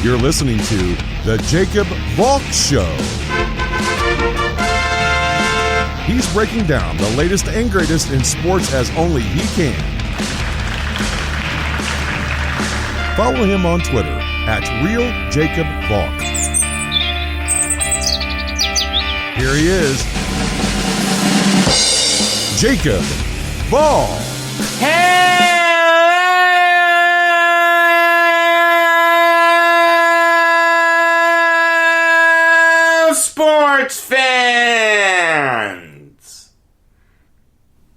You're listening to The Jacob Valk Show. He's breaking down the latest and greatest in sports as only he can. Follow him on Twitter at RealJacobValk. Here he is, Jacob Valk. Hey! Sports fans!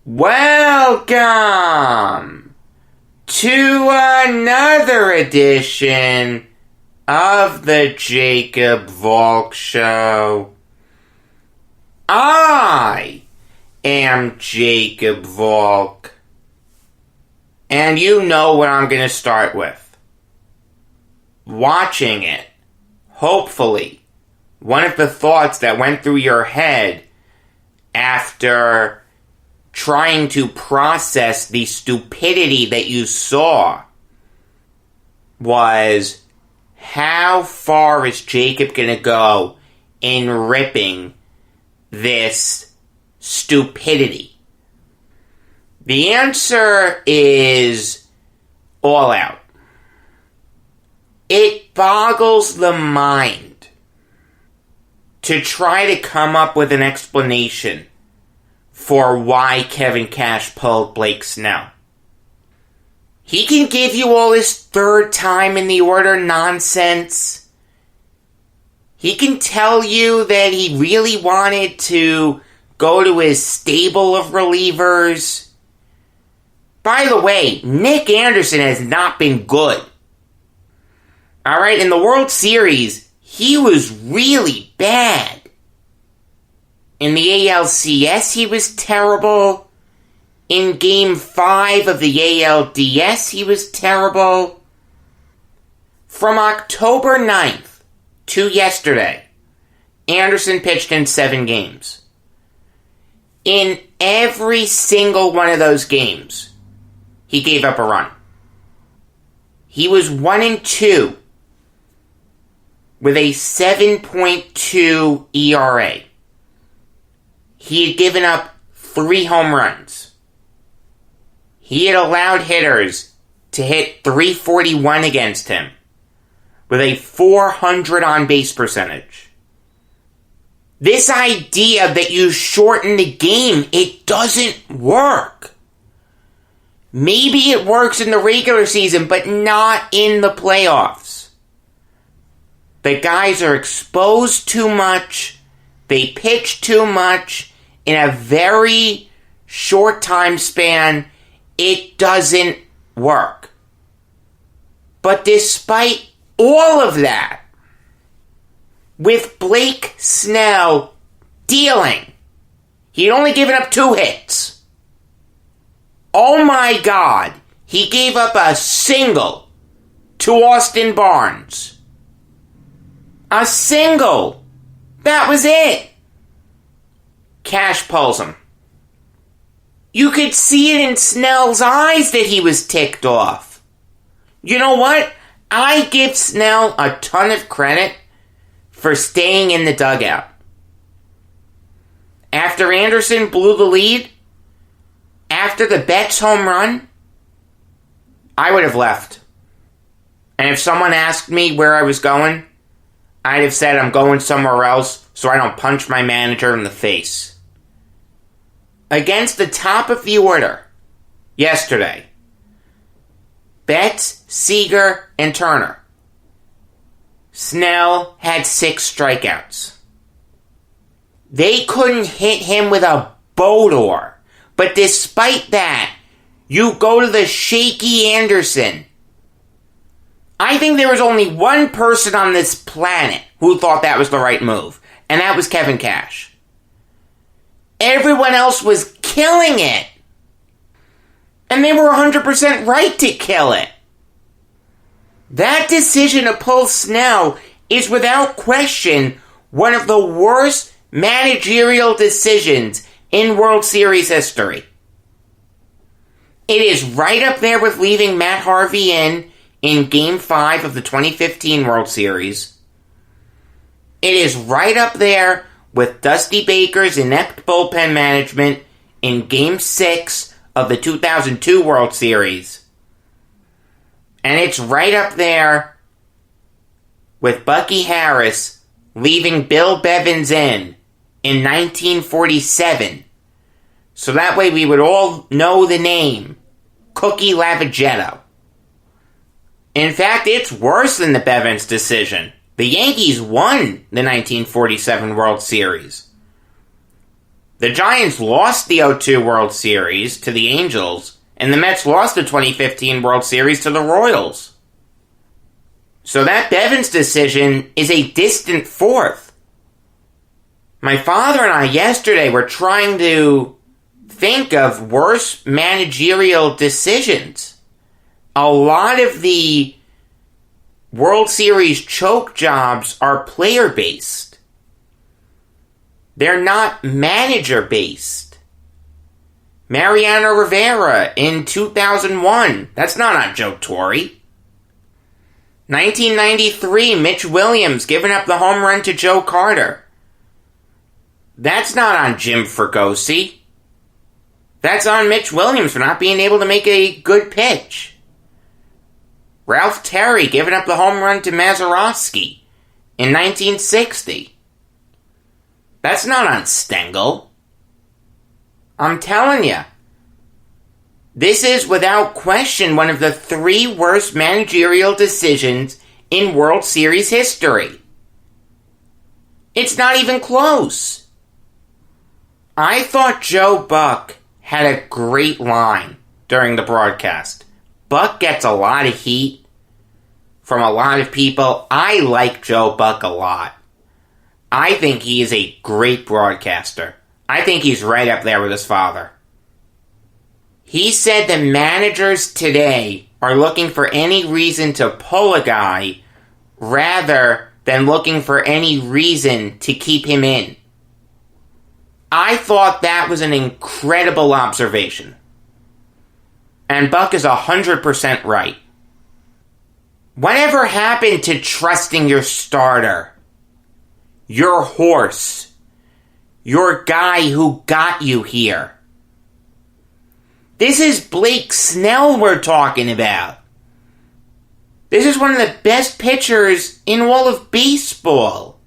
Welcome to another edition of the Jacob Valk Show. I am Jacob Valk, and you know what I'm going to start with. Watching it, hopefully. One of the thoughts that went through your head after trying to process the stupidity that you saw was, how far is Jacob going to go in ripping this stupidity? The answer is all out. It boggles the mind to try to come up with an explanation for why Kevin Cash pulled Blake Snell. He can give you all this third time in the order nonsense. He can tell you that he really wanted to go to his stable of relievers. By the way, Nick Anderson has not been good. Alright, in the World Series, he was really bad. In the ALCS, he was terrible. In Game 5 of the ALDS, he was terrible. From October 9th to yesterday, Anderson pitched in 7 games. In every single one of those games, he gave up a run. He was 1-2 with a 7.2 ERA. He had given up 3 home runs. He had allowed hitters to hit .341 against him with a .400 on-base percentage. This idea that you shorten the game, it doesn't work. Maybe it works in the regular season, but not in the playoffs. The guys are exposed too much. They pitch too much in a very short time span. It doesn't work. But despite all of that, with Blake Snell dealing, he'd only given up 2 hits. Oh my God, he gave up a single to Austin Barnes. A single. That was it. Cash pulls him. You could see it in Snell's eyes that he was ticked off. You know what? I give Snell a ton of credit for staying in the dugout. After Anderson blew the lead, after the Betts home run, I would have left. And if someone asked me where I was going, I'd have said I'm going somewhere else so I don't punch my manager in the face. Against the top of the order yesterday, Betts, Seager, and Turner, Snell had 6 strikeouts. They couldn't hit him with a boat oar. But despite that, you go to the shaky Anderson. I think there was only one person on this planet who thought that was the right move, and that was Kevin Cash. Everyone else was killing it. And they were 100% right to kill it. That decision to pull Snell is without question one of the worst managerial decisions in World Series history. It is right up there with leaving Matt Harvey in. in Game 5 of the 2015 World Series. It is right up there with Dusty Baker's inept bullpen management in Game 6 of the 2002 World Series. And it's right up there with Bucky Harris leaving Bill Bevins in 1947. So that way we would all know the name, Cookie Lavagetto. In fact, it's worse than the Bevins decision. The Yankees won the 1947 World Series. The Giants lost the 2002 World Series to the Angels, and the Mets lost the 2015 World Series to the Royals. So that Bevins decision is a distant fourth. My father and I yesterday were trying to think of worse managerial decisions. A lot of the World Series choke jobs are player-based. They're not manager-based. Mariano Rivera in 2001, that's not on Joe Torre. 1993, Mitch Williams giving up the home run to Joe Carter. That's not on Jim Fregosi. That's on Mitch Williams for not being able to make a good pitch. Ralph Terry giving up the home run to Mazeroski in 1960. That's not on Stengel. I'm telling you, this is without question one of the 3 worst managerial decisions in World Series history. It's not even close. I thought Joe Buck had a great line during the broadcast. Buck gets a lot of heat from a lot of people. I like Joe Buck a lot. I think he is a great broadcaster. I think he's right up there with his father. He said the managers today are looking for any reason to pull a guy rather than looking for any reason to keep him in. I thought that was an incredible observation. And Buck is 100% right. Whatever happened to trusting your starter? Your horse? Your guy who got you here? This is Blake Snell we're talking about. This is one of the best pitchers in all of baseball.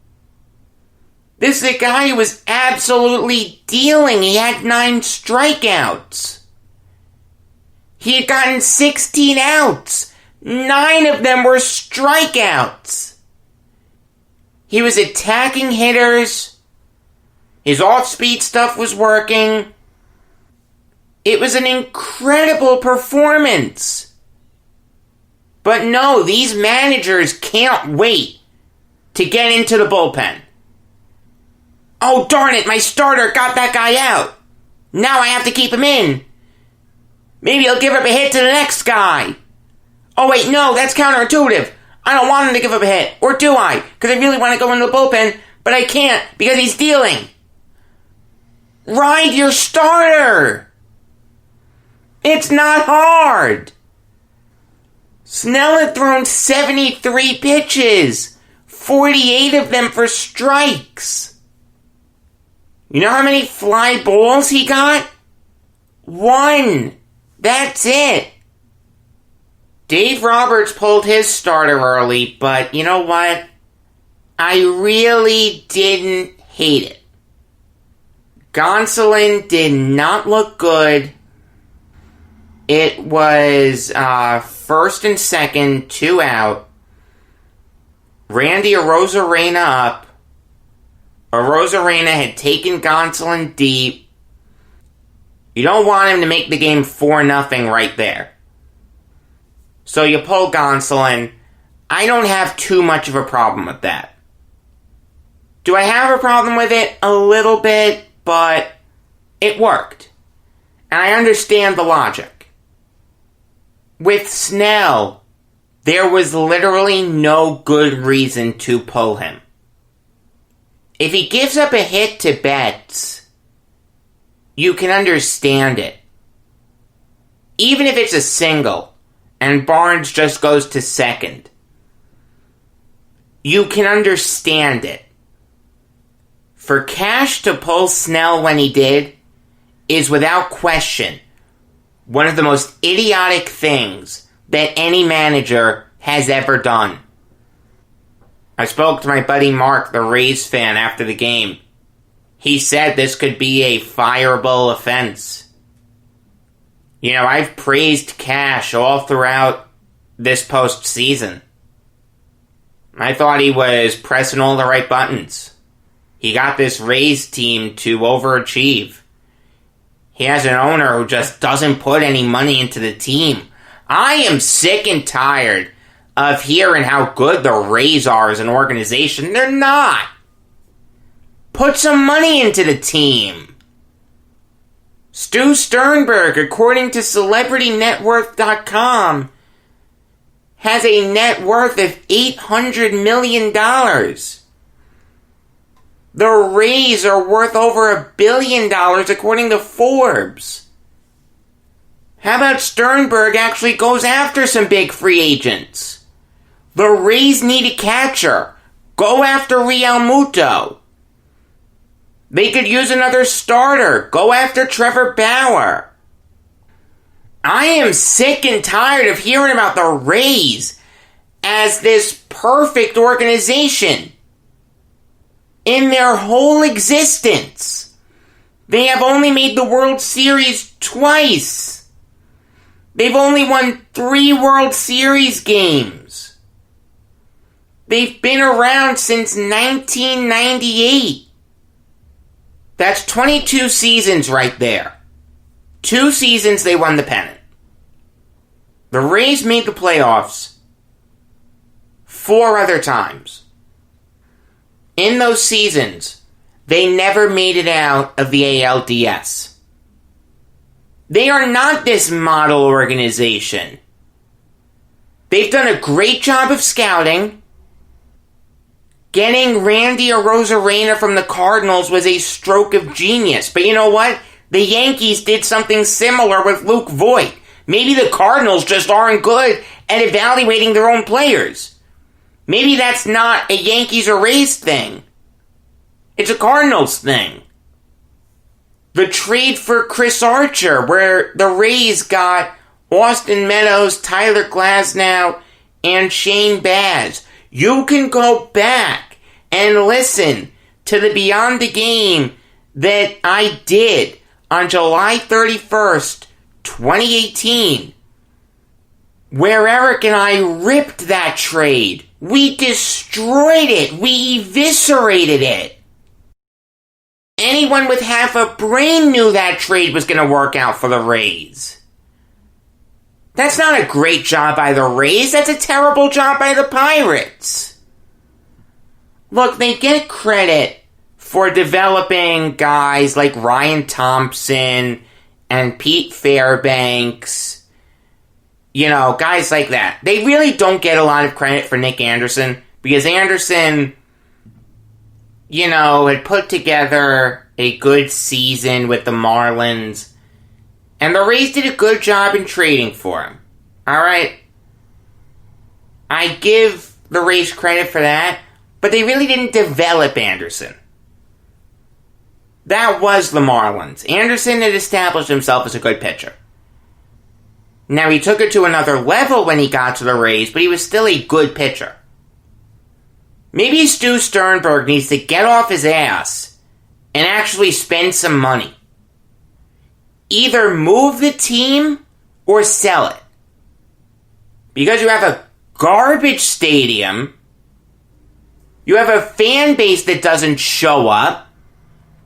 This is a guy who was absolutely dealing. He had 9 strikeouts. He had gotten 16 outs. 9 of them were strikeouts. He was attacking hitters. His off-speed stuff was working. It was an incredible performance. But no, these managers can't wait to get into the bullpen. Oh, darn it, my starter got that guy out. Now I have to keep him in. Maybe he'll give up a hit to the next guy. Oh, wait, no, that's counterintuitive. I don't want him to give up a hit. Or do I? Because I really want to go into the bullpen, but I can't because he's dealing. Ride your starter. It's not hard. Snell had thrown 73 pitches, 48 of them for strikes. You know how many fly balls he got? 1. That's it. Dave Roberts pulled his starter early, but you know what? I really didn't hate it. Gonsolin did not look good. It was first and second, 2 out. Randy Arozarena up. Arozarena had taken Gonsolin deep. You don't want him to make the game 4-0 right there. So you pull Gonsolin. I don't have too much of a problem with that. Do I have a problem with it? A little bit, but it worked. And I understand the logic. With Snell, there was literally no good reason to pull him. If he gives up a hit to Betts, you can understand it. Even if it's a single, and Barnes just goes to second. You can understand it. For Cash to pull Snell when he did is without question one of the most idiotic things that any manager has ever done. I spoke to my buddy Mark, the Rays fan, after the game. He said this could be a fireable offense. You know, I've praised Cash all throughout this postseason. I thought he was pressing all the right buttons. He got this Rays team to overachieve. He has an owner who just doesn't put any money into the team. I am sick and tired of hearing how good the Rays are as an organization. They're not. Put some money into the team. Stu Sternberg, according to CelebrityNetWorth.com, has a net worth of $800 million. The Rays are worth over $1 billion according to Forbes. How about Sternberg actually goes after some big free agents? The Rays need a catcher. Go after Real Muto. They could use another starter. Go after Trevor Bauer. I am sick and tired of hearing about the Rays as this perfect organization. In their whole existence, they have only made the World Series twice. They've only won 3 World Series games. They've been around since 1998. That's 22 seasons right there. 2 seasons they won the pennant. The Rays made the playoffs 4 other times. In those seasons, they never made it out of the ALDS. They are not this model organization. They've done a great job of scouting. Getting Randy Arozarena from the Cardinals was a stroke of genius. But you know what? The Yankees did something similar with Luke Voigt. Maybe the Cardinals just aren't good at evaluating their own players. Maybe that's not a Yankees or Rays thing. It's a Cardinals thing. The trade for Chris Archer, where the Rays got Austin Meadows, Tyler Glasnow, and Shane Baz. You can go back and listen to the Beyond the Game that I did on July 31st, 2018, where Eric and I ripped that trade. We destroyed it. We eviscerated it. Anyone with half a brain knew that trade was going to work out for the Rays. That's not a great job by the Rays. That's a terrible job by the Pirates. Look, they get credit for developing guys like Ryan Thompson and Pete Fairbanks. You know, guys like that. They really don't get a lot of credit for Nick Anderson because Anderson, you know, had put together a good season with the Marlins. And the Rays did a good job in trading for him. Alright? I give the Rays credit for that, but they really didn't develop Anderson. That was the Marlins. Anderson had established himself as a good pitcher. Now, he took it to another level when he got to the Rays, but he was still a good pitcher. Maybe Stu Sternberg needs to get off his ass and actually spend some money. Either move the team or sell it. Because you have a garbage stadium, you have a fan base that doesn't show up.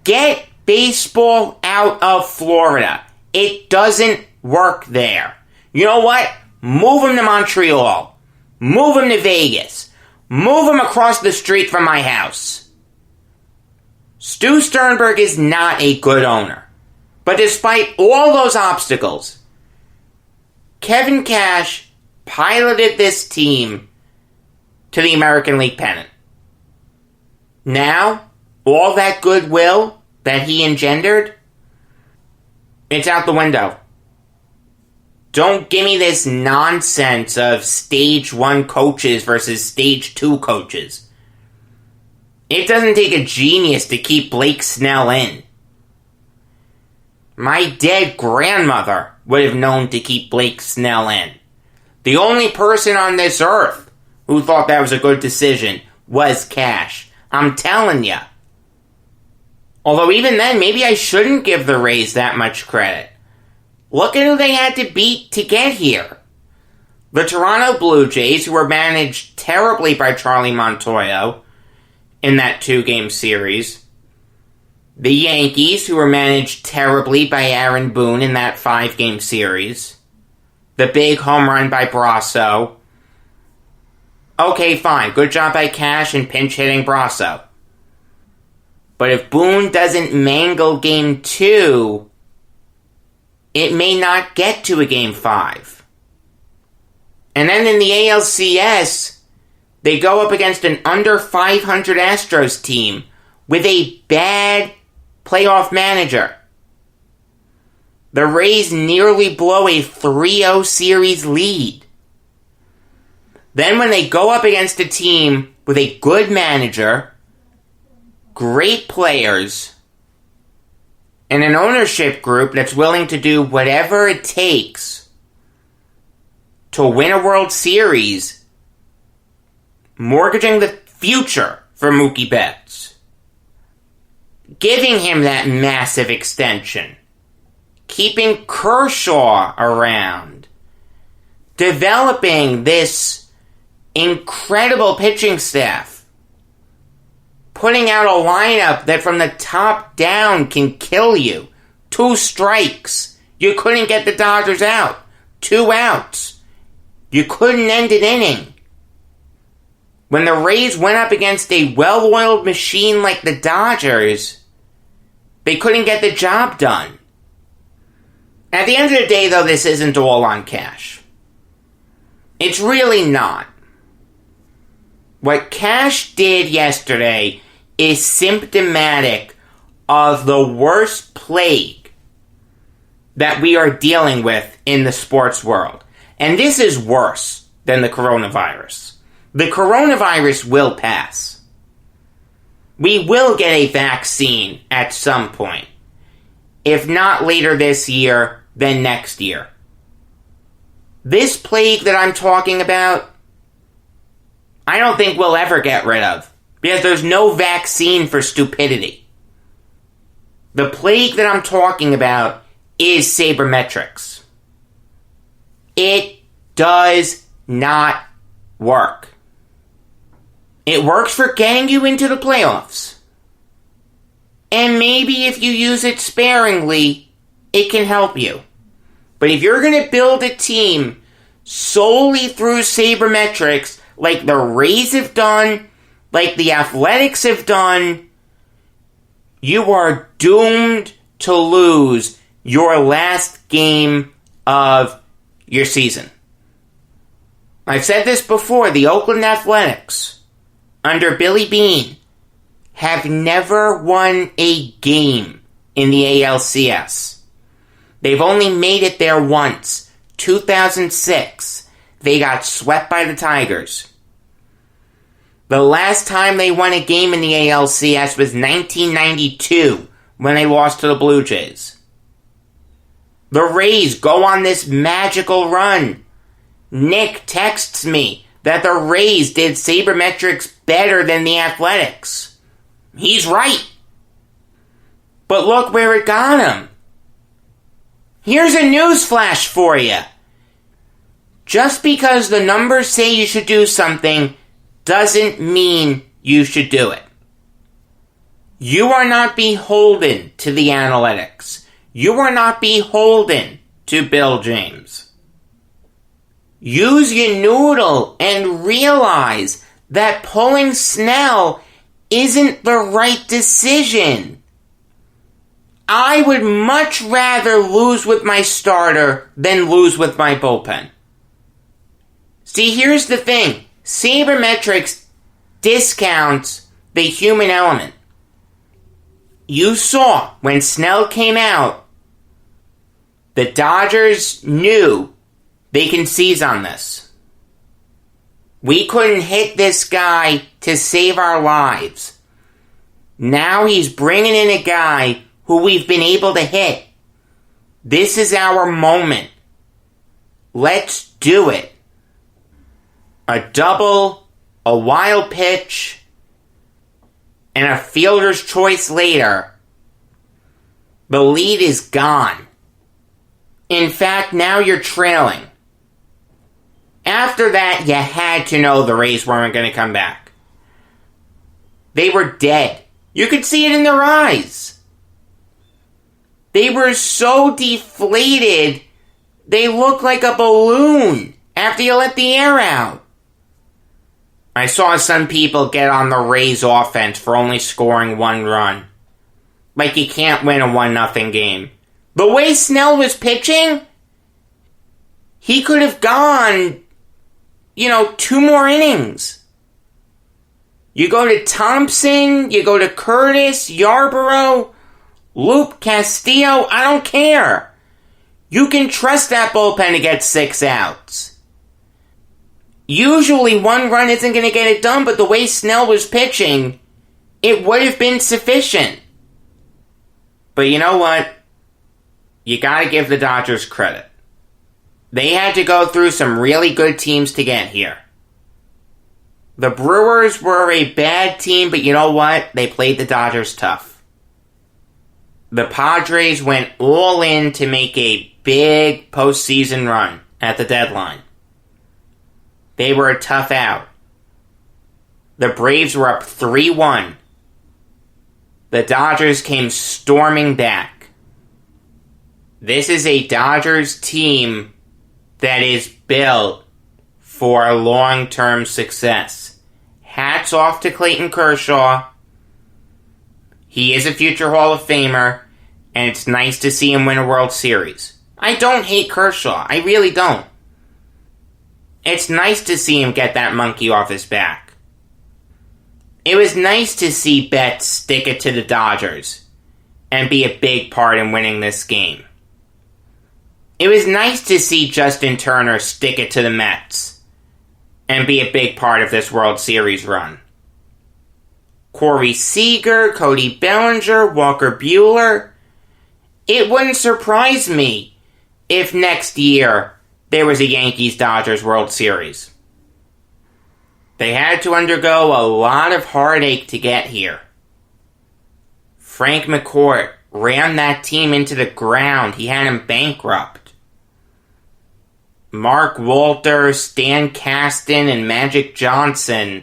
Get baseball out of Florida. It doesn't work there. You know what? Move them to Montreal. Move them to Vegas. Move them across the street from my house. Stu Sternberg is not a good owner. But despite all those obstacles, Kevin Cash piloted this team to the American League pennant. Now, all that goodwill that he engendered, it's out the window. Don't give me this nonsense of stage 1 coaches versus stage 2 coaches. It doesn't take a genius to keep Blake Snell in. My dead grandmother would have known to keep Blake Snell in. The only person on this earth who thought that was a good decision was Cash. I'm telling ya. Although even then, maybe I shouldn't give the Rays that much credit. Look at who they had to beat to get here. The Toronto Blue Jays, who were managed terribly by Charlie Montoyo in that 2-game series. The Yankees, who were managed terribly by Aaron Boone in that 5-game series. The big home run by Brasso. Okay, fine. Good job by Cash and pinch hitting Brasso. But if Boone doesn't mangle Game 2, it may not get to a Game 5. And then in the ALCS, they go up against an under 500 Astros team with a bad playoff manager. The Rays nearly blow a 3-0 series lead. Then when they go up against a team with a good manager, great players, and an ownership group that's willing to do whatever it takes to win a World Series, mortgaging the future for Mookie Betts, giving him that massive extension, keeping Kershaw around, developing this incredible pitching staff, putting out a lineup that from the top down can kill you. 2 strikes. You couldn't get the Dodgers out. 2 outs. You couldn't end an inning. When the Rays went up against a well-oiled machine like the Dodgers, they couldn't get the job done. At the end of the day, though, this isn't all on Cash. It's really not. What Cash did yesterday is symptomatic of the worst plague that we are dealing with in the sports world. And this is worse than the coronavirus. The coronavirus will pass. We will get a vaccine at some point. If not later this year, then next year. This plague that I'm talking about, I don't think we'll ever get rid of, because there's no vaccine for stupidity. The plague that I'm talking about is sabermetrics. It does not work. It works for getting you into the playoffs. And maybe if you use it sparingly, it can help you. But if you're going to build a team solely through sabermetrics, like the Rays have done, like the Athletics have done, you are doomed to lose your last game of your season. I've said this before, the Oakland Athletics, under Billy Beane, have never won a game in the ALCS. They've only made it there once, 2006. They got swept by the Tigers. The last time they won a game in the ALCS was 1992, when they lost to the Blue Jays. The Rays go on this magical run. Nick texts me that the Rays did sabermetrics better than the Athletics. He's right. But look where it got him. Here's a newsflash for you. Just because the numbers say you should do something doesn't mean you should do it. You are not beholden to the analytics. You are not beholden to Bill James. Use your noodle and realize that pulling Snell isn't the right decision. I would much rather lose with my starter than lose with my bullpen. See, here's the thing. Sabermetrics discounts the human element. You saw when Snell came out, the Dodgers knew they can seize on this. We couldn't hit this guy to save our lives. Now he's bringing in a guy who we've been able to hit. This is our moment. Let's do it. A double, a wild pitch, and a fielder's choice later. The lead is gone. In fact, now you're trailing. After that, you had to know the Rays weren't going to come back. They were dead. You could see it in their eyes. They were so deflated, they looked like a balloon after you let the air out. I saw some people get on the Rays offense for only scoring 1 run. Like you can't win a 1-0 game. The way Snell was pitching, he could have gone, 2 more innings. You go to Thompson, you go to Curtis, Yarborough, Luke Castillo, I don't care. You can trust that bullpen to get 6 outs. Usually 1 run isn't going to get it done, but the way Snell was pitching, it would have been sufficient. But you know what? You got to give the Dodgers credit. They had to go through some really good teams to get here. The Brewers were a bad team, but you know what? They played the Dodgers tough. The Padres went all in to make a big postseason run at the deadline. They were a tough out. The Braves were up 3-1. The Dodgers came storming back. This is a Dodgers team that is built for long-term success. Hats off to Clayton Kershaw. He is a future Hall of Famer, and it's nice to see him win a World Series. I don't hate Kershaw. I really don't. It's nice to see him get that monkey off his back. It was nice to see Betts stick it to the Dodgers and be a big part in winning this game. It was nice to see Justin Turner stick it to the Mets and be a big part of this World Series run. Corey Seager, Cody Bellinger, Walker Buehler. It wouldn't surprise me if next year there was a Yankees-Dodgers World Series. They had to undergo a lot of heartache to get here. Frank McCourt ran that team into the ground. He had him bankrupt. Mark Walter, Stan Kasten, and Magic Johnson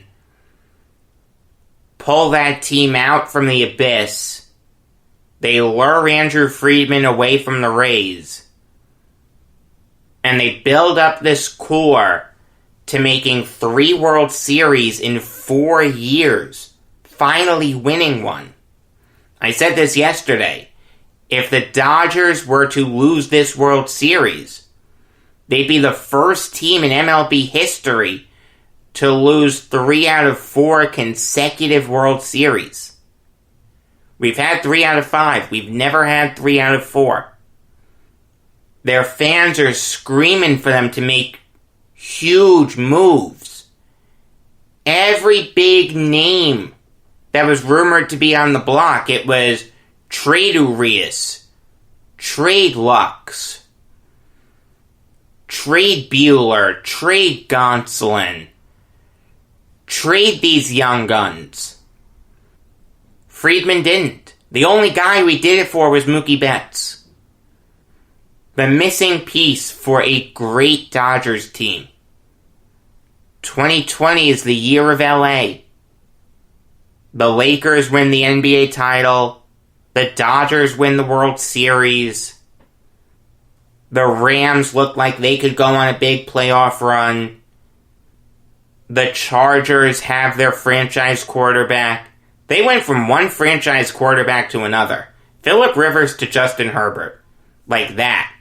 pull that team out from the abyss. They lure Andrew Friedman away from the Rays. And they build up this core to making 3 World Series in 4 years, finally winning one. I said this yesterday. If the Dodgers were to lose this World Series, they'd be the first team in MLB history to lose 3 out of 4 consecutive World Series. We've had 3 out of 5. We've never had 3 out of 4. Their fans are screaming for them to make huge moves. Every big name that was rumored to be on the block, it was trade Urias, trade Lux, trade Buehler, trade Gonsolin, trade these young guns. Friedman didn't. The only guy we did it for was Mookie Betts. The missing piece for a great Dodgers team. 2020 is the year of LA. The Lakers win the NBA title. The Dodgers win the World Series. The Rams look like they could go on a big playoff run. The Chargers have their franchise quarterback. They went from one franchise quarterback to another. Phillip Rivers to Justin Herbert. Like that.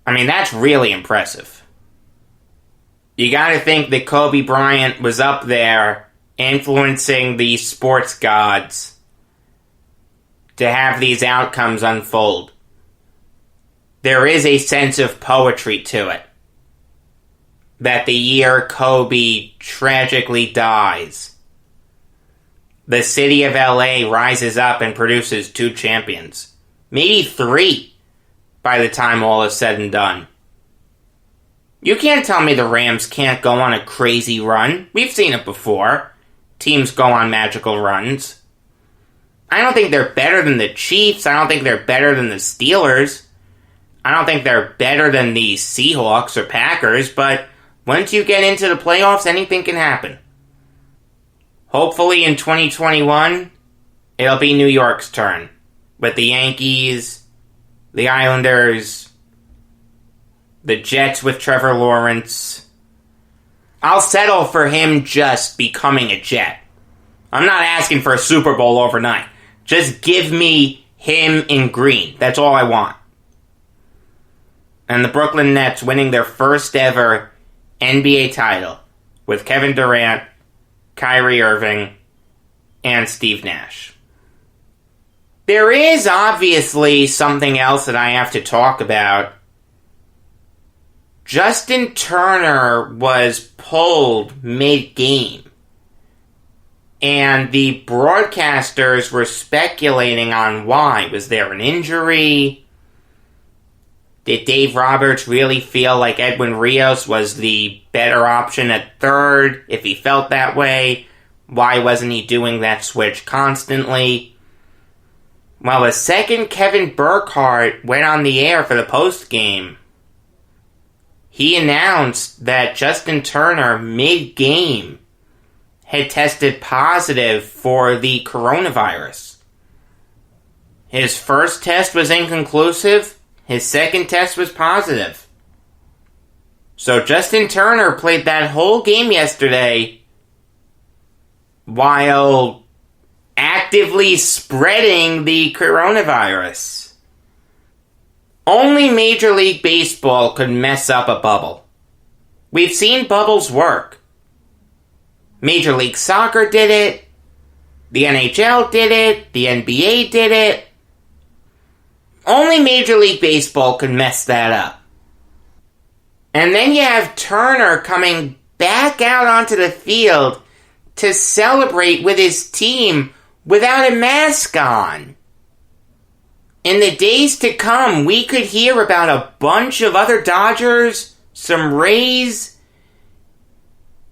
I mean, that's really impressive. You gotta think that Kobe Bryant was up there influencing the sports gods to have these outcomes unfold. There is a sense of poetry to it. that the year Kobe tragically dies, the city of LA rises up and produces 2 champions. Maybe 3 by the time all is said and done. You can't tell me the Rams can't go on a crazy run. We've seen it before. Teams go on magical runs. I don't think they're better than the Chiefs. I don't think they're better than the Steelers. I don't think they're better than the Seahawks or Packers, but once you get into the playoffs, anything can happen. Hopefully in 2021, it'll be New York's turn, with the Yankees, the Islanders, the Jets with Trevor Lawrence. I'll settle for him just becoming a Jet. I'm not asking for a Super Bowl overnight. Just give me him in green. That's all I want. And the Brooklyn Nets winning their first ever NBA title with Kevin Durant, Kyrie Irving, and Steve Nash. There is obviously something else that I have to talk about. Justin Turner was pulled mid-game, and the broadcasters were speculating on why. Was there an injury? Did Dave Roberts really feel like Edwin Rios was the better option at third? If he felt that way, why wasn't he doing that switch constantly? Well, the second Kevin Burkhardt went on the air for the postgame, he announced that Justin Turner, mid-game, had tested positive for the coronavirus. His first test was inconclusive. His second test was positive. So Justin Turner played that whole game yesterday while actively spreading the coronavirus. Only Major League Baseball could mess up a bubble. We've seen bubbles work. Major League Soccer did it. The NHL did it. The NBA did it. Only Major League Baseball could mess that up. And then you have Turner coming back out onto the field to celebrate with his team without a mask on. In the days to come, we could hear about a bunch of other Dodgers, some Rays,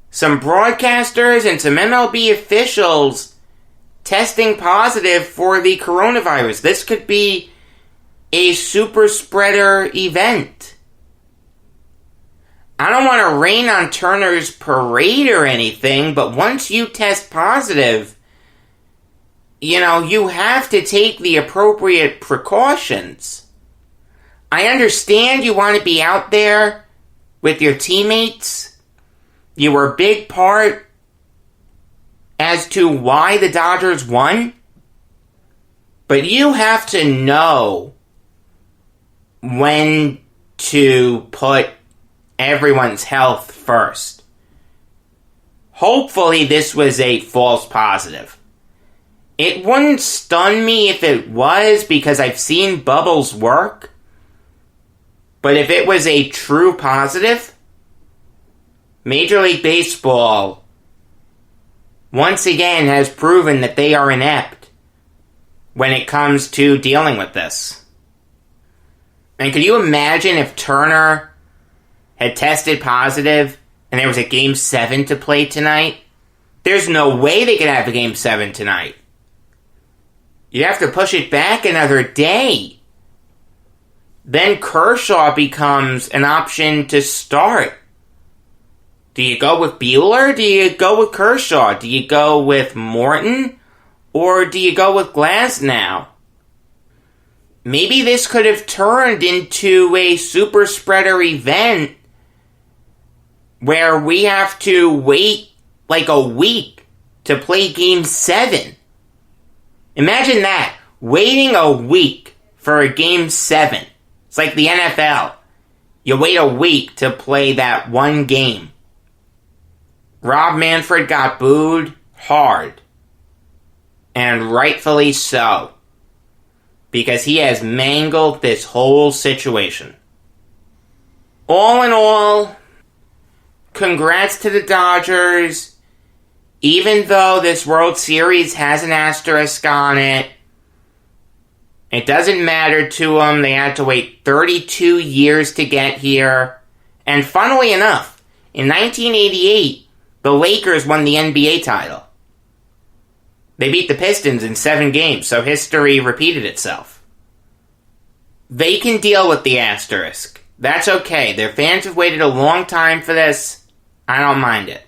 some broadcasters, and some MLB officials testing positive for the coronavirus. This could be a super spreader event. I don't want to rain on Turner's parade or anything, but once you test positive, you have to take the appropriate precautions. I understand you want to be out there with your teammates. You were a big part as to why the Dodgers won. But you have to know when to put everyone's health first. Hopefully this was a false positive. It wouldn't stun me if it was, because I've seen bubbles work. But if it was a true positive, Major League Baseball once again has proven that they are inept when it comes to dealing with this. And could you imagine if Turner had tested positive and there was a Game 7 to play tonight? There's no way they could have a Game 7 tonight. You have to push it back another day. Then Kershaw becomes an option to start. Do you go with Buehler? Do you go with Kershaw? Do you go with Morton? Or do you go with Glasnow? Maybe this could have turned into a super spreader event where we have to wait like a week to play Game 7. Imagine that. Waiting a week for a Game 7. It's like the NFL. You wait a week to play that one game. Rob Manfred got booed hard. And rightfully so. Because he has mangled this whole situation. All in all, congrats to the Dodgers. Even though this World Series has an asterisk on it, it doesn't matter to them. They had to wait 32 years to get here. And funnily enough, in 1988, the Lakers won the NBA title. They beat the Pistons in 7 games, so history repeated itself. They can deal with the asterisk. That's okay. Their fans have waited a long time for this. I don't mind it.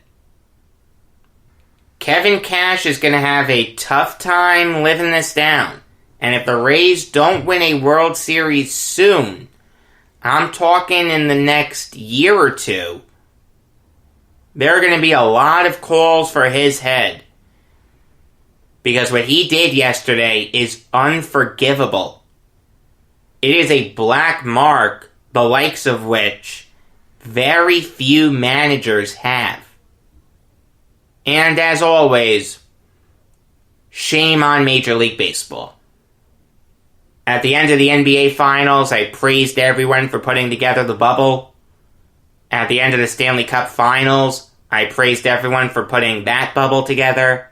Kevin Cash is going to have a tough time living this down. And if the Rays don't win a World Series soon, I'm talking in the next year or two, there are going to be a lot of calls for his head. Because what he did yesterday is unforgivable. It is a black mark, the likes of which very few managers have. And as always, shame on Major League Baseball. At the end of the NBA Finals, I praised everyone for putting together the bubble. At the end of the Stanley Cup Finals, I praised everyone for putting that bubble together.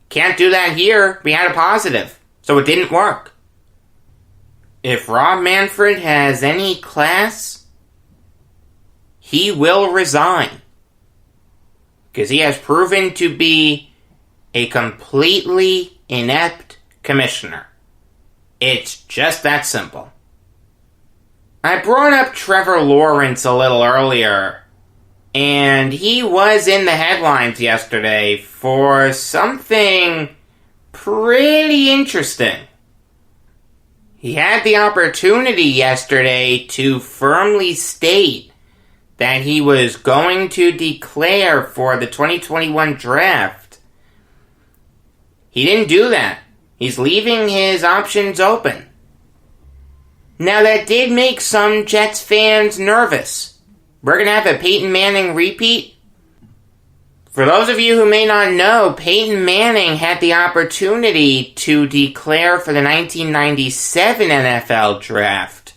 Can't do that here. We had a positive, so it didn't work. If Rob Manfred has any class, he will resign. Because he has proven to be a completely inept commissioner. It's just that simple. I brought up Trevor Lawrence a little earlier, and he was in the headlines yesterday for something pretty interesting. He had the opportunity yesterday to firmly state that he was going to declare for the 2021 draft. He didn't do that. He's leaving his options open. Now, that did make some Jets fans nervous. We're going to have a Peyton Manning repeat. For those of you who may not know, Peyton Manning had the opportunity to declare for the 1997 NFL draft.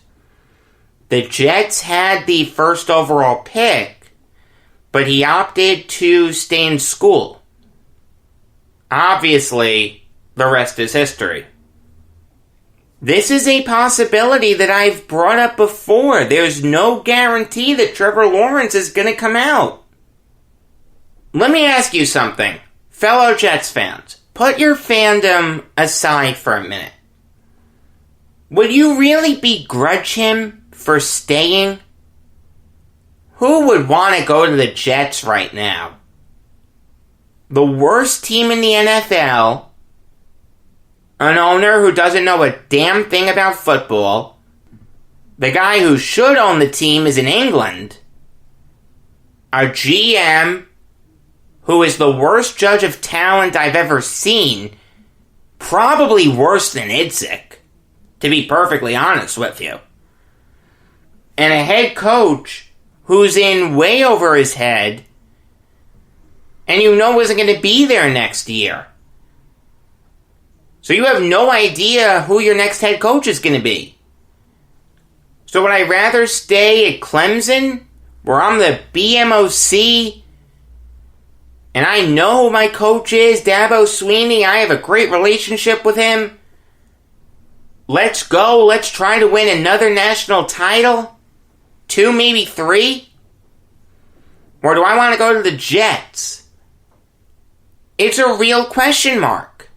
The Jets had the first overall pick, but he opted to stay in school. Obviously, the rest is history. This is a possibility that I've brought up before. There's no guarantee that Trevor Lawrence is going to come out. Let me ask you something. Fellow Jets fans, put your fandom aside for a minute. Would you really begrudge him for staying? Who would want to go to the Jets right now? The worst team in the NFL, an owner who doesn't know a damn thing about football, the guy who should own the team is in England, a GM who is the worst judge of talent I've ever seen, probably worse than Idzik, to be perfectly honest with you, and a head coach who's in way over his head, and you know isn't going to be there next year. So you have no idea who your next head coach is going to be. So would I rather stay at Clemson, where I'm the BMOC, and I know who my coach is, Dabo Swinney, I have a great relationship with him. Let's go, let's try to win another national title? 2, maybe 3? Or do I want to go to the Jets? It's a real question mark.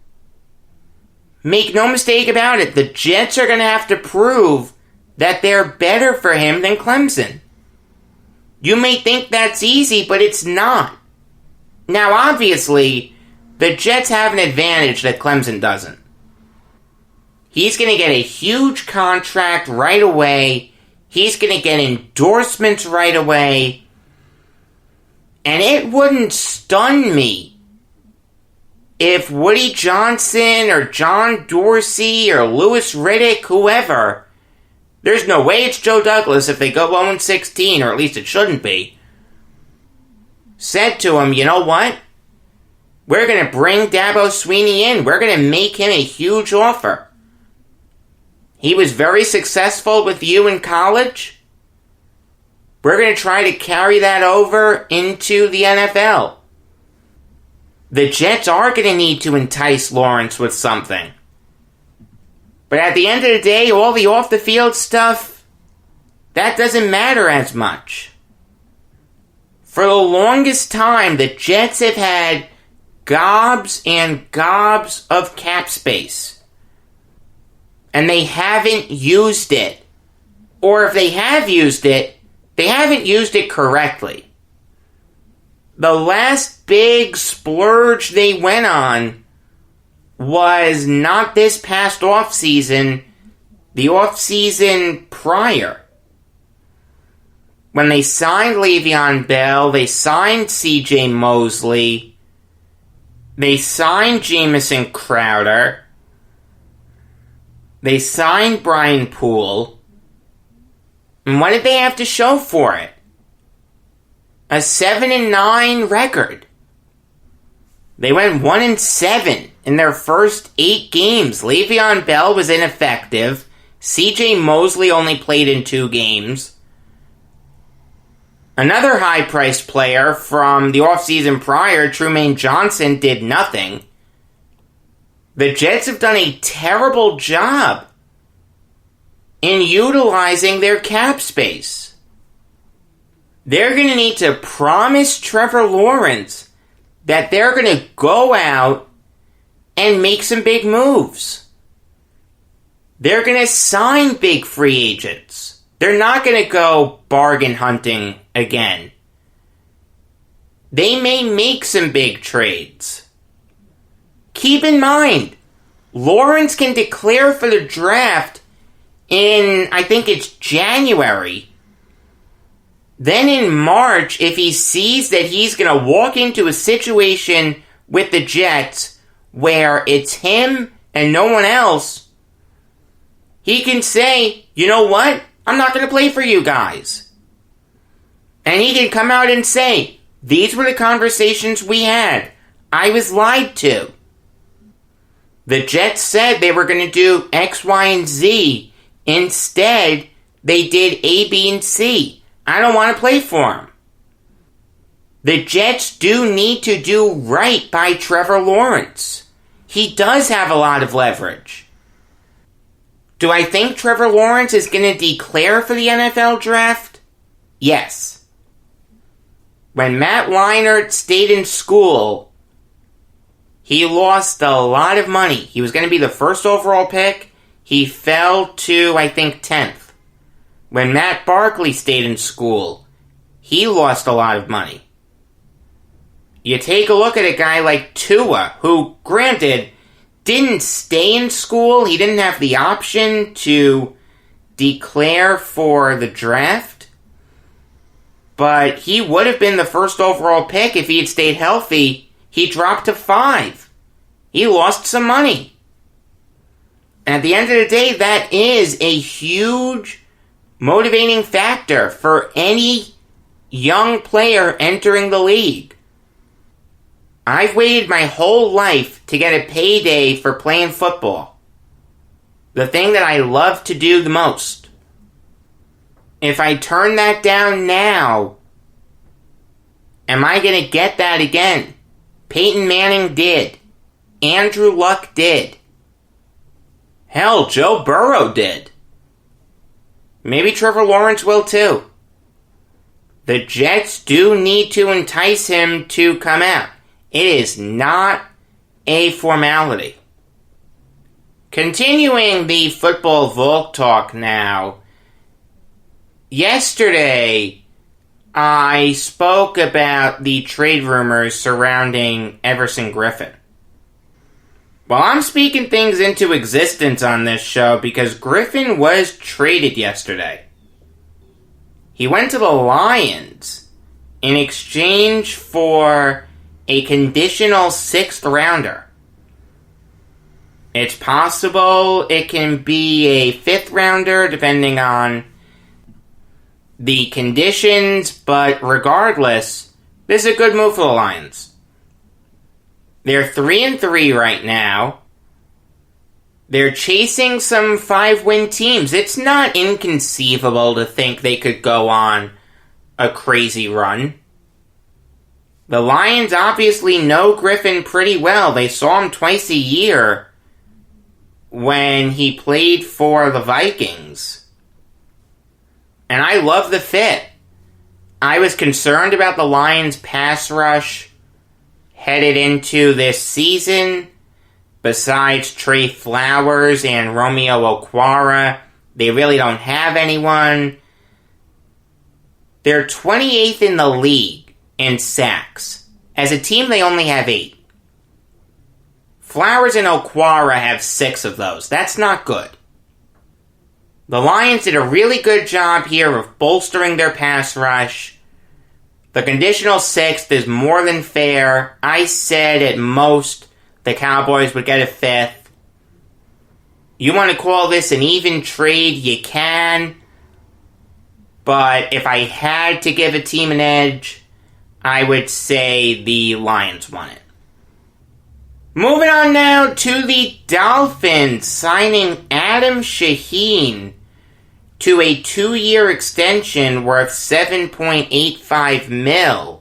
Make no mistake about it, the Jets are going to have to prove that they're better for him than Clemson. You may think that's easy, but it's not. Now, obviously, the Jets have an advantage that Clemson doesn't. He's going to get a huge contract right away. He's going to get endorsements right away. And it wouldn't stun me if Woody Johnson or John Dorsey or Louis Riddick, whoever, there's no way it's Joe Douglas if they go 0-16, or at least it shouldn't be, said to him, you know what? We're going to bring Dabo Swinney in. We're going to make him a huge offer. He was very successful with you in college. we're going to try to carry that over into the NFL. The Jets are going to need to entice Lawrence with something. But at the end of the day, all the off-the-field stuff, that doesn't matter as much. For the longest time, the Jets have had gobs and gobs of cap space. And they haven't used it. Or if they have used it, they haven't used it correctly. The last big splurge they went on was not this past offseason, the offseason prior. When they signed Le'Veon Bell, they signed C.J. Mosley, they signed Jamison Crowder, they signed Brian Poole, and what did they have to show for it? A 7-9 record. They went 1-7 in their first 8 games. Le'Veon Bell was ineffective. C.J. Mosley only played in 2 games. Another high-priced player from the offseason prior, Trumaine Johnson, did nothing. The Jets have done a terrible job in utilizing their cap space. They're going to need to promise Trevor Lawrence that they're going to go out and make some big moves. They're going to sign big free agents. They're not going to go bargain hunting again. They may make some big trades. Keep in mind, Lawrence can declare for the draft in, I think it's January. Then in March, if he sees that he's going to walk into a situation with the Jets where it's him and no one else, he can say, you know what? I'm not going to play for you guys. And he can come out and say, these were the conversations we had. I was lied to. The Jets said they were going to do X, Y, and Z. Instead, they did A, B, and C. I don't want to play for them. The Jets do need to do right by Trevor Lawrence. He does have a lot of leverage. Do I think Trevor Lawrence is going to declare for the NFL draft? Yes. When Matt Leinart stayed in school, he lost a lot of money. He was going to be the first overall pick. He fell to, I think, 10th. When Matt Barkley stayed in school, he lost a lot of money. You take a look at a guy like Tua, who, granted, didn't stay in school. He didn't have the option to declare for the draft. But he would have been the first overall pick if he had stayed healthy. He dropped to 5. He lost some money. And at the end of the day, that is a huge motivating factor for any young player entering the league. I've waited my whole life to get a payday for playing football. The thing that I love to do the most. If I turn that down now, am I going to get that again? Peyton Manning did. Andrew Luck did. Hell, Joe Burrow did. Maybe Trevor Lawrence will too. The Jets do need to entice him to come out. It is not a formality. Continuing the football Valk talk now. Yesterday, I spoke about the trade rumors surrounding Everson Griffin. Well, I'm speaking things into existence on this show because Griffin was traded yesterday. He went to the Lions in exchange for a conditional 6th rounder. It's possible it can be a 5th rounder depending on the conditions, but regardless, this is a good move for the Lions. They're 3-3 right now. They're chasing some 5-win teams. It's not inconceivable to think they could go on a crazy run. The Lions obviously know Griffin pretty well. They saw him twice a year when he played for the Vikings. And I love the fit. I was concerned about the Lions' pass rush headed into this season. Besides Trey Flowers and Romeo Okwara, they really don't have anyone. They're 28th in the league in sacks. As a team, they only have 8. Flowers and Okwara have 6 of those. That's not good. The Lions did a really good job here of bolstering their pass rush. The conditional 6th is more than fair. I said at most the Cowboys would get a 5th. You want to call this an even trade, you can. But if I had to give a team an edge, I would say the Lions won it. Moving on now to the Dolphins, signing Adam Shaheen to a 2-year extension worth $7.85 million.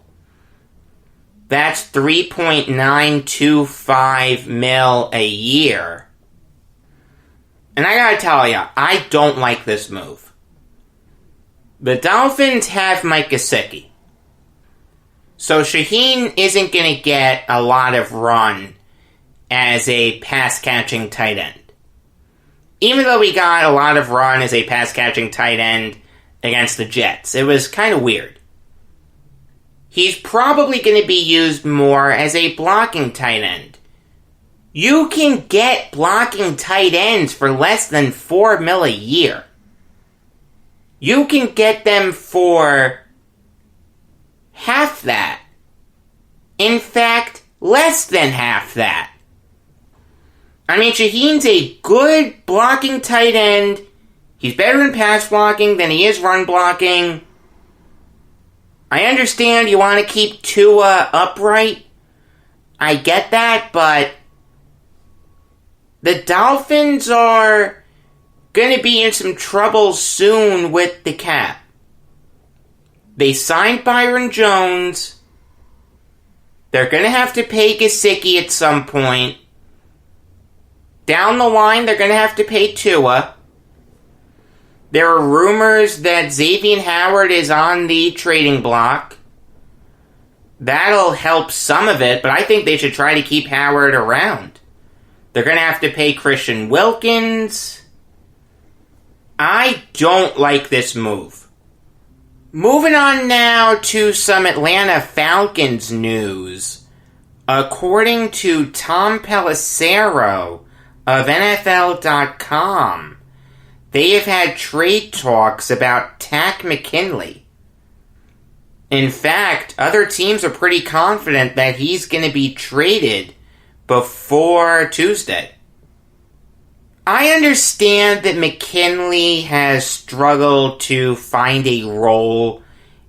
That's $3.925 million a year. And I gotta tell you, I don't like this move. The Dolphins have Mike Gesicki. So Shaheen isn't going to get a lot of run as a pass-catching tight end. Even though he got a lot of run as a pass-catching tight end against the Jets. It was kind of weird. He's probably going to be used more as a blocking tight end. You can get blocking tight ends for less than $4 million a year. You can get them for half that. In fact, less than half that. I mean, Shaheen's a good blocking tight end. He's better in pass blocking than he is run blocking. I understand you want to keep Tua upright. I get that, but the Dolphins are going to be in some trouble soon with the cap. They signed Byron Jones. They're going to have to pay Gesicki at some point. Down the line, they're going to have to pay Tua. There are rumors that Xavier Howard is on the trading block. That'll help some of it, but I think they should try to keep Howard around. They're going to have to pay Christian Wilkins. I don't like this move. Moving on now to some Atlanta Falcons news. According to Tom Pelissero of NFL.com, they have had trade talks about Takk McKinley. In fact, other teams are pretty confident that he's going to be traded before Tuesday. I understand that McKinley has struggled to find a role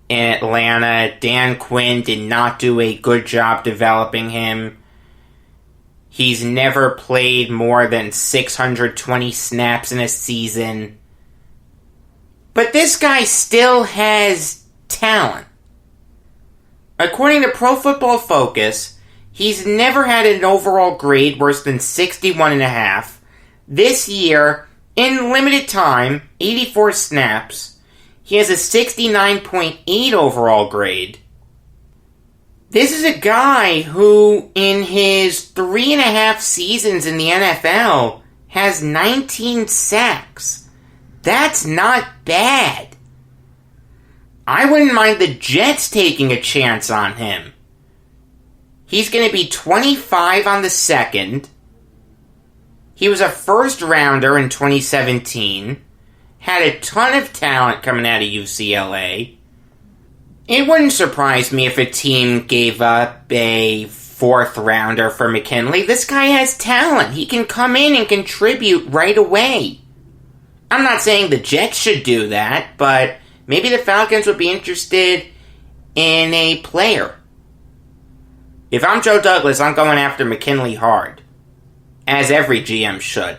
in Atlanta. Dan Quinn did not do a good job developing him. He's never played more than 620 snaps in a season. But this guy still has talent. According to Pro Football Focus, he's never had an overall grade worse than 61.5. This year, in limited time, 84 snaps, he has a 69.8 overall grade. This is a guy who, in his 3.5 seasons in the NFL, has 19 sacks. That's not bad. I wouldn't mind the Jets taking a chance on him. He's going to be 25 on the second. He was a first rounder in 2017. Had a ton of talent coming out of UCLA. It wouldn't surprise me if a team gave up a fourth rounder for McKinley. This guy has talent. He can come in and contribute right away. I'm not saying the Jets should do that, but maybe the Falcons would be interested in a player. If I'm Joe Douglas, I'm going after McKinley hard. As every GM should.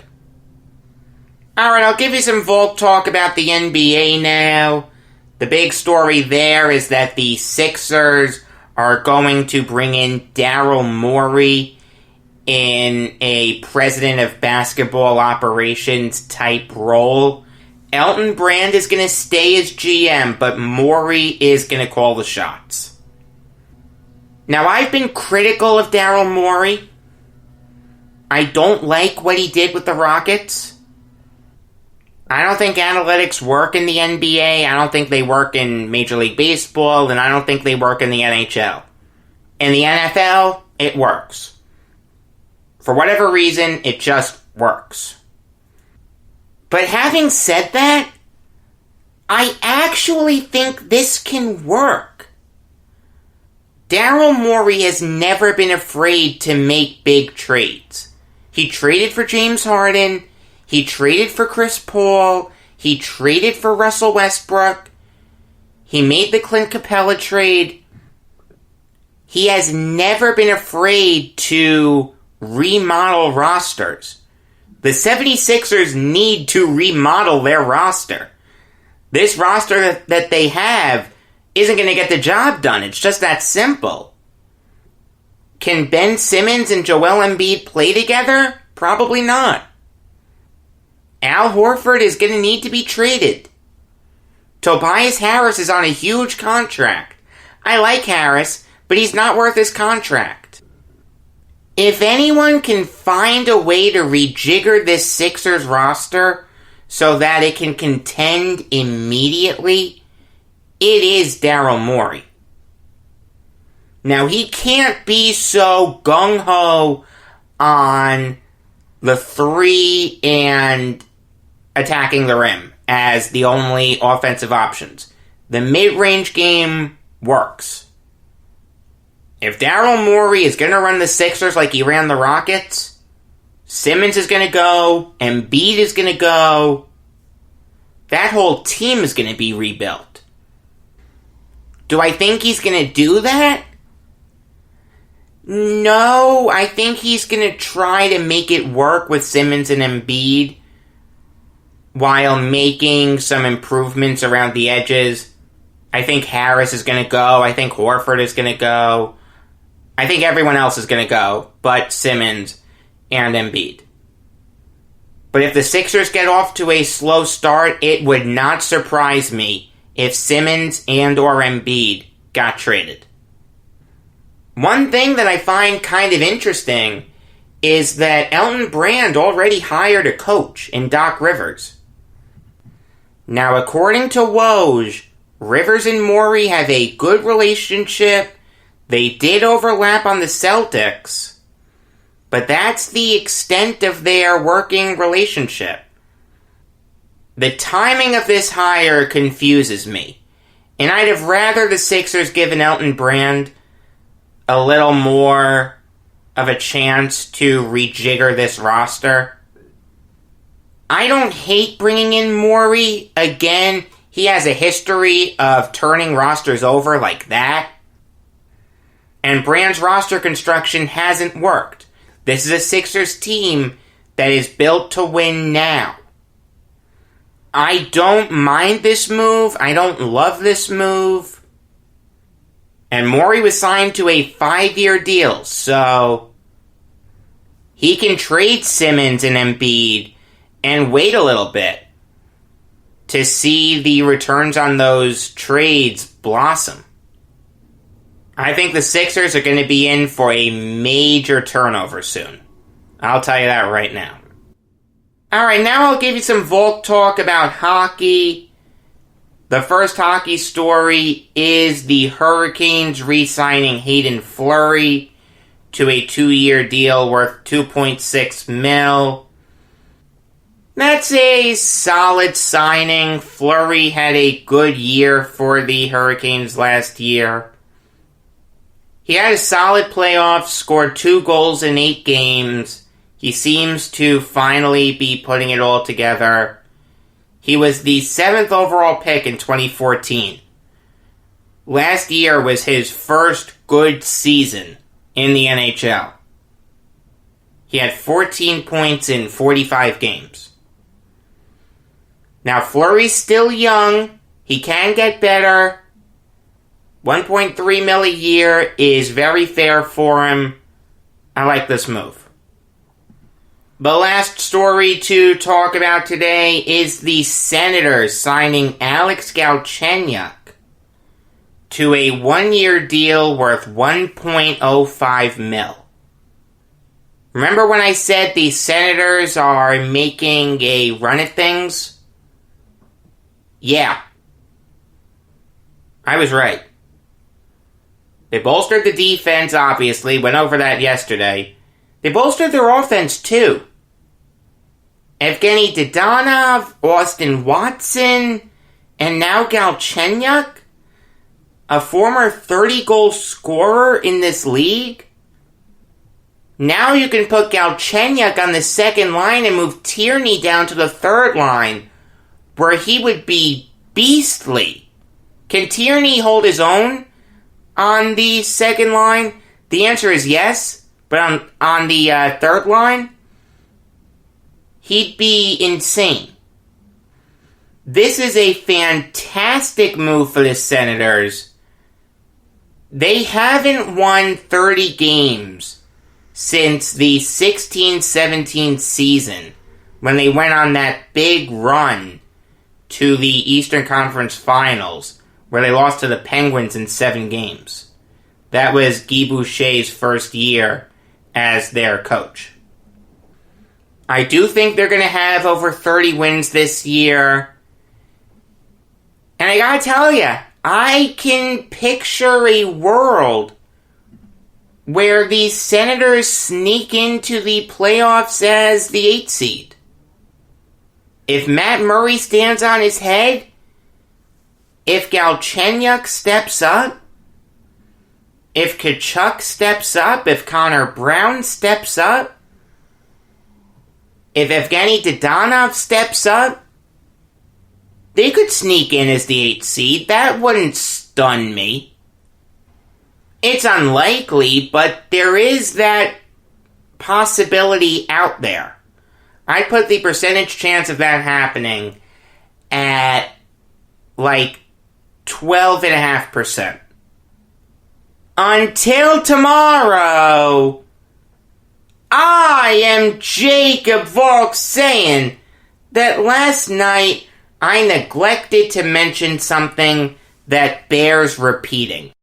Alright, I'll give you some Valk talk about the NBA now. The big story there is that the Sixers are going to bring in Daryl Morey in a president of basketball operations type role. Elton Brand is going to stay as GM, but Morey is going to call the shots. Now, I've been critical of Daryl Morey. I don't like what he did with the Rockets. I don't think analytics work in the NBA. I don't think they work in Major League Baseball, and I don't think they work in the NHL. In the NFL, it works. For whatever reason, it just works. But having said that, I actually think this can work. Daryl Morey has never been afraid to make big trades. He traded for James Harden. He traded for Chris Paul. He traded for Russell Westbrook. He made the Clint Capella trade. He has never been afraid to remodel rosters. The 76ers need to remodel their roster. This roster that they have isn't going to get the job done. It's just that simple. Can Ben Simmons and Joel Embiid play together? Probably not. Al Horford is going to need to be traded. Tobias Harris is on a huge contract. I like Harris, but he's not worth his contract. If anyone can find a way to rejigger this Sixers roster so that it can contend immediately, it is Daryl Morey. Now, he can't be so gung-ho on the three and attacking the rim as the only offensive options. The mid-range game works. If Daryl Morey is going to run the Sixers like he ran the Rockets, Simmons is going to go, Embiid is going to go, that whole team is going to be rebuilt. Do I think he's going to do that? No, I think he's going to try to make it work with Simmons and Embiid while making some improvements around the edges. I think Harris is going to go. I think Horford is going to go. I think everyone else is going to go, but Simmons and Embiid. But if the Sixers get off to a slow start, it would not surprise me if Simmons and or Embiid got traded. One thing that I find kind of interesting is that Elton Brand already hired a coach in Doc Rivers. Now, according to Woj, Rivers and Morey have a good relationship. They did overlap on the Celtics, but that's the extent of their working relationship. The timing of this hire confuses me, and I'd have rather the Sixers given Elton Brand a little more of a chance to rejigger this roster. I don't hate bringing in Morey. Again, he has a history of turning rosters over like that. And Brand's roster construction hasn't worked. This is a Sixers team that is built to win now. I don't mind this move. I don't love this move. And Morey was signed to a 5-year deal, so he can trade Simmons and Embiid and wait a little bit to see the returns on those trades blossom. I think the Sixers are going to be in for a major turnover soon. I'll tell you that right now. Alright, now I'll give you some Valk talk about hockey. The first hockey story is the Hurricanes re-signing Hayden Fleury to a 2-year deal worth $2.6 million. That's a solid signing. Fleury had a good year for the Hurricanes last year. He had a solid playoffs, scored 2 goals in 8 games. He seems to finally be putting it all together. He was the 7th overall pick in 2014. Last year was his first good season in the NHL. He had 14 points in 45 games. Now, Fleury's still young. He can get better. 1.3 mil a year is very fair for him. I like this move. The last story to talk about today is the Senators signing Alex Galchenyuk to a 1-year deal worth $1.05 million. Remember when I said the Senators are making a run at things? Yeah. I was right. They bolstered the defense, obviously. Went over that yesterday. They bolstered their offense, too. Evgeny Dadonov, Austin Watson, and now Galchenyuk, a former 30-goal scorer in this league. Now you can put Galchenyuk on the second line and move Tierney down to the third line, where he would be beastly. Can Tierney hold his own on the second line? The answer is yes, but on the third line, he'd be insane. This is a fantastic move for the Senators. They haven't won 30 games since the 16-17 season, when they went on that big run to the Eastern Conference Finals, where they lost to the Penguins in 7 games. That was Guy Boucher's first year as their coach. I do think they're going to have over 30 wins this year. And I gotta tell you, I can picture a world where the Senators sneak into the playoffs as the 8th seed. If Matt Murray stands on his head, if Galchenyuk steps up, if Tkachuk steps up, if Connor Brown steps up, if Evgeny Dadonov steps up, they could sneak in as the 8th seed. That wouldn't stun me. It's unlikely, but there is that possibility out there. I put the percentage chance of that happening at like 12.5%. Until tomorrow, I am Jacob Valk saying that last night I neglected to mention something that bears repeating.